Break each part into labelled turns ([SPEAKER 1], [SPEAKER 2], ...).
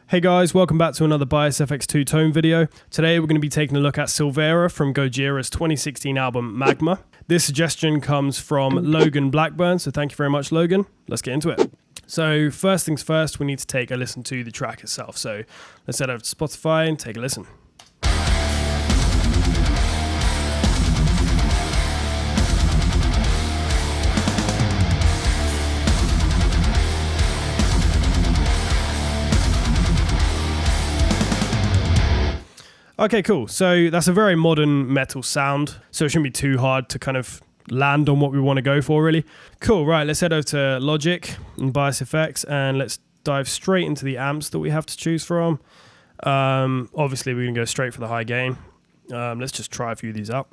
[SPEAKER 1] Hey guys, welcome back to another Bias FX2 tone video. Today we're going to be taking a look at Silvera from Gojira's 2016 album Magma. This suggestion comes from Logan Blackburn, so thank you very much Logan. Let's get into it. So first things first, we need to take a listen to the track itself. So let's head over to Spotify and take a listen. Okay, cool. So that's a very modern metal sound, so it shouldn't be too hard to kind of land on what we want to go for, really. Cool, right, let's head over to Logic and Bias FX, and let's dive straight into the amps that we have to choose from. Obviously, we're going to go straight for the high gain. Let's just try a few of these out.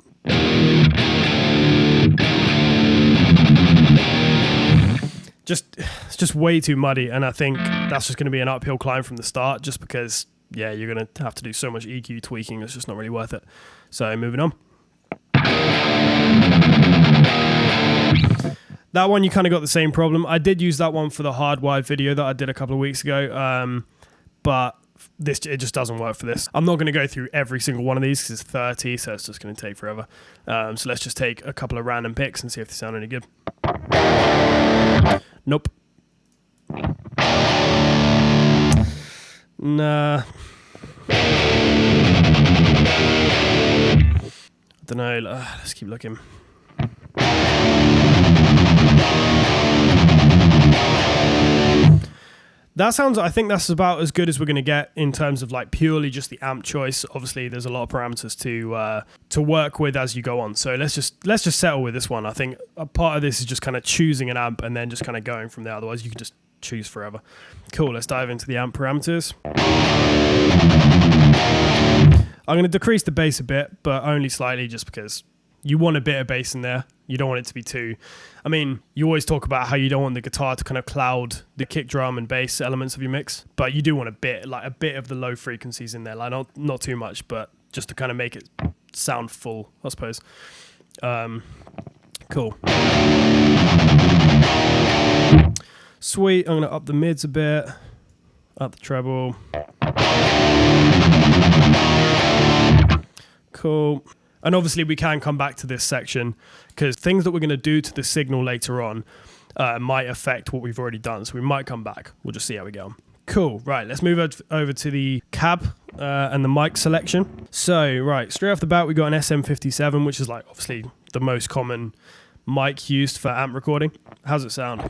[SPEAKER 1] It's just way too muddy, and I think that's just going to be an uphill climb from the start, just because... yeah, you're going to have to do so much EQ tweaking, it's just not really worth it. So moving on. That one, you kind of got the same problem. I did use that one for the hardwired video that I did a couple of weeks ago, but it just doesn't work for this. I'm not going to go through every single one of these because it's 30, so it's just going to take forever. So let's just take a couple of random picks and see if they sound any good. Nope. Nah. I don't know. Let's keep looking. That sounds, I think that's about as good as we're going to get in terms of like purely just the amp choice. Obviously, there's a lot of parameters to work with as you go on. So let's just settle with this one. I think a part of this is just kind of choosing an amp and then just kind of going from there. Otherwise, you can just choose forever. Cool, let's dive into the amp parameters. I'm going to decrease the bass a bit, but only slightly just because you want a bit of bass in there. You don't want it to be too... I mean, you always talk about how you don't want the guitar to kind of cloud the kick drum and bass elements of your mix, but you do want a bit of the low frequencies in there, like not too much, but just to kind of make it sound full, I suppose. Cool. Sweet, I'm going to up the mids a bit, up the treble. Cool. And obviously we can come back to this section because things that we're going to do to the signal later on might affect what we've already done. So we might come back. We'll just see how we go. Cool. Right, let's move over to the cab and the mic selection. So, right, straight off the bat, we got an SM57, which is like obviously the most common mic used for amp recording. How's it sound?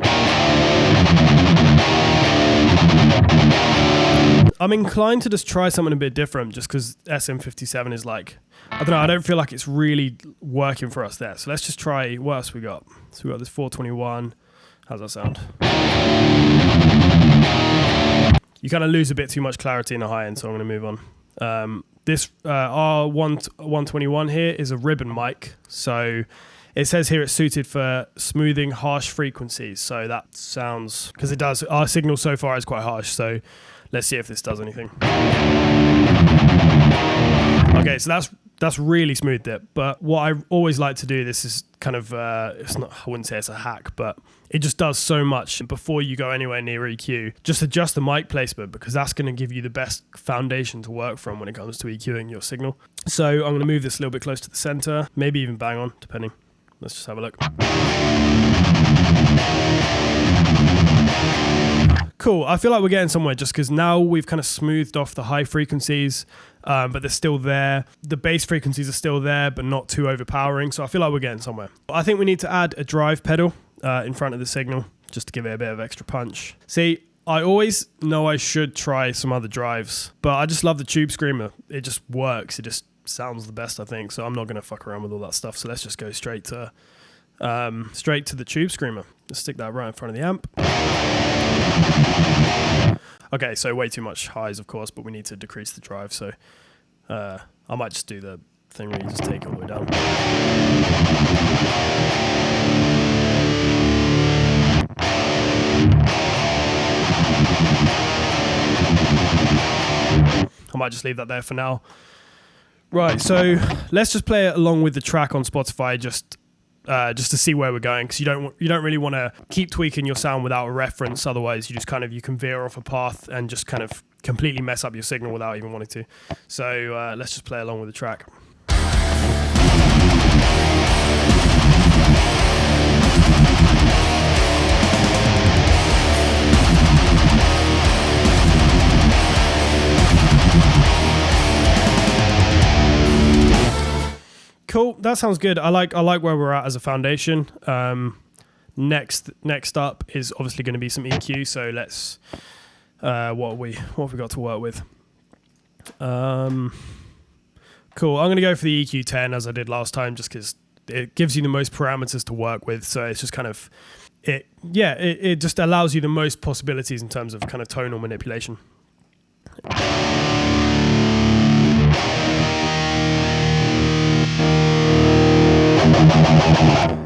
[SPEAKER 1] I'm inclined to just try something a bit different just because SM57 is like, I don't know, I don't feel like it's really working for us there. So let's just try, what else we got? So we got this 421. How's that sound? You kind of lose a bit too much clarity in the high end, so I'm going to move on. This R121 here is a ribbon mic. So it says here it's suited for smoothing harsh frequencies. So that sounds, because it does, our signal so far is quite harsh. So let's see if this does anything. Okay, so that's really smoothed it. But what I always like to do, this is kind of, it's not, I wouldn't say it's a hack, but it just does so much before you go anywhere near EQ. Just adjust the mic placement because that's going to give you the best foundation to work from when it comes to EQing your signal. So I'm going to move this a little bit close to the center, maybe even bang on, depending. Let's just have a look. Cool. I feel like we're getting somewhere just because now we've kind of smoothed off the high frequencies, but they're still there. The bass frequencies are still there, but not too overpowering. So I feel like we're getting somewhere. I think we need to add a drive pedal in front of the signal just to give it a bit of extra punch. See, I always know I should try some other drives, but I just love the Tube Screamer. It just works. It just sounds the best, I think. So I'm not going to fuck around with all that stuff. So let's just go straight to the Tube Screamer. Let's stick that right in front of the amp. Okay, so way too much highs, of course, but we need to decrease the drive. So I might just do the thing where you just take it all the way down. I might just leave that there for now. Right, so let's just play it along with the track on Spotify, just to see where we're going, because you don't really want to keep tweaking your sound without a reference. Otherwise, you can veer off a path and just kind of completely mess up your signal without even wanting to. So let's just play along with the track. Cool, that sounds good. I like where we're at as a foundation. Next up is obviously going to be some EQ. So let's what have we got to work with? Cool. I'm going to go for the EQ 10 as I did last time, just because it gives you the most parameters to work with. So it's just kind of it just allows you the most possibilities in terms of kind of tonal manipulation.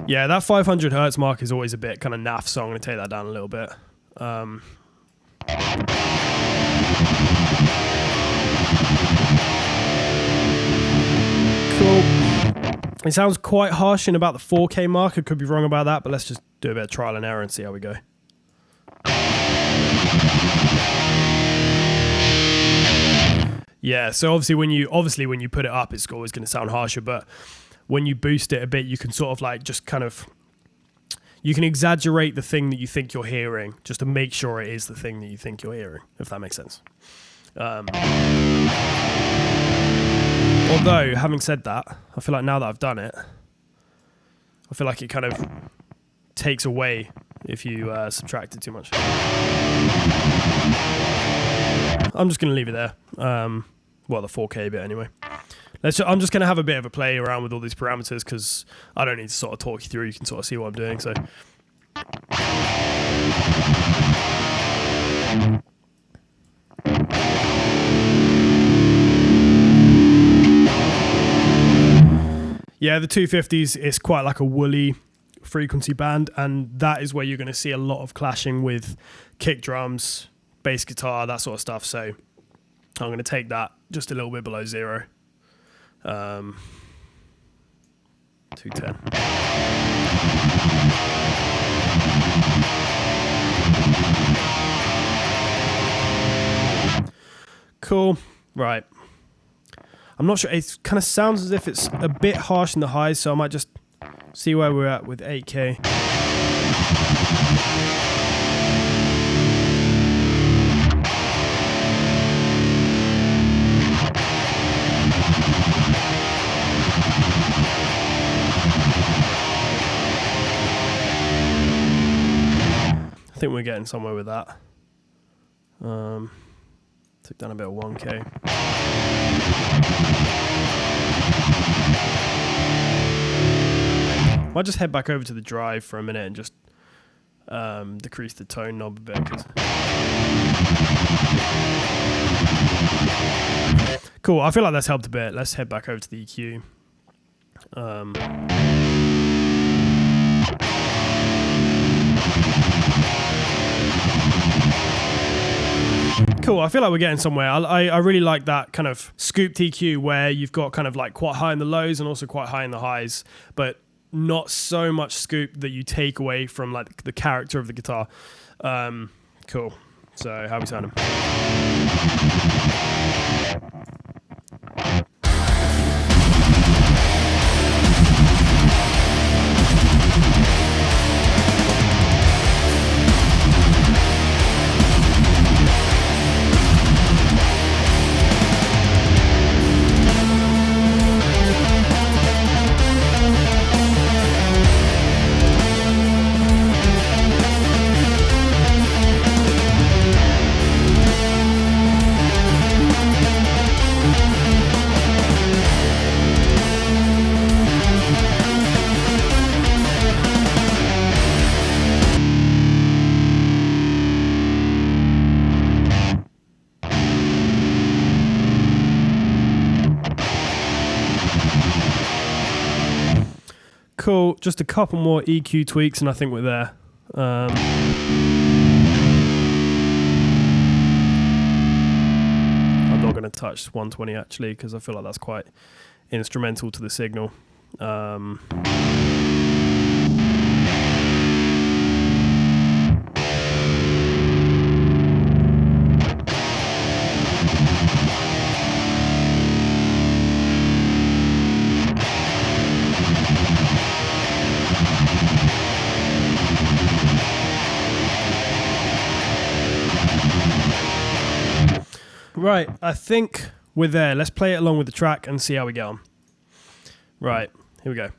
[SPEAKER 1] Yeah, that 500 hertz mark is always a bit kind of naff, so I'm going to take that down a little bit. Cool. It sounds quite harsh in about the 4K mark. I could be wrong about that, but let's just do a bit of trial and error and see how we go. Yeah, so obviously when you put it up, it's always going to sound harsher, but when you boost it a bit, you can sort of like just kind of, you can exaggerate the thing that you think you're hearing just to make sure it is the thing that you think you're hearing, if that makes sense. Although, having said that, I feel like now that I've done it, I feel like it kind of takes away if you subtract it too much. I'm just going to leave it there. Well, the 4K bit anyway. I'm just going to have a bit of a play around with all these parameters because I don't need to sort of talk you through. You can sort of see what I'm doing. So, yeah, the 250s is quite like a woolly frequency band, and that is where you're going to see a lot of clashing with kick drums, bass guitar, that sort of stuff. So I'm going to take that just a little bit below 0. 210. Cool. Right. I'm not sure. It kind of sounds as if it's a bit harsh in the highs, so I might just see where we're at with 8K. I think we're getting somewhere with that. Took down a bit of 1K. Might just head back over to the drive for a minute and just decrease the tone knob a bit. Cool, I feel like that's helped a bit. Let's head back over to the EQ. Cool, I feel like we're getting somewhere. I really like that kind of scooped EQ where you've got kind of like quite high in the lows and also quite high in the highs, but not so much scoop that you take away from like the character of the guitar. Cool. So how are we sounding? Cool, just a couple more EQ tweaks and I think we're there. I'm not going to touch 120 actually because I feel like that's quite instrumental to the signal. Right, I think we're there. Let's play it along with the track and see how we get on. Right, here we go.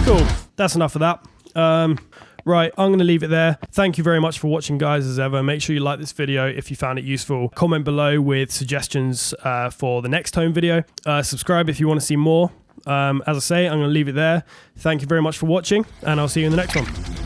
[SPEAKER 1] Cool, that's enough of that. Right, I'm going to leave it there. Thank you very much for watching, guys, as ever. Make sure you like this video if you found it useful. Comment below with suggestions for the next tone video. Subscribe if you want to see more. As I say, I'm going to leave it there. Thank you very much for watching, and I'll see you in the next one.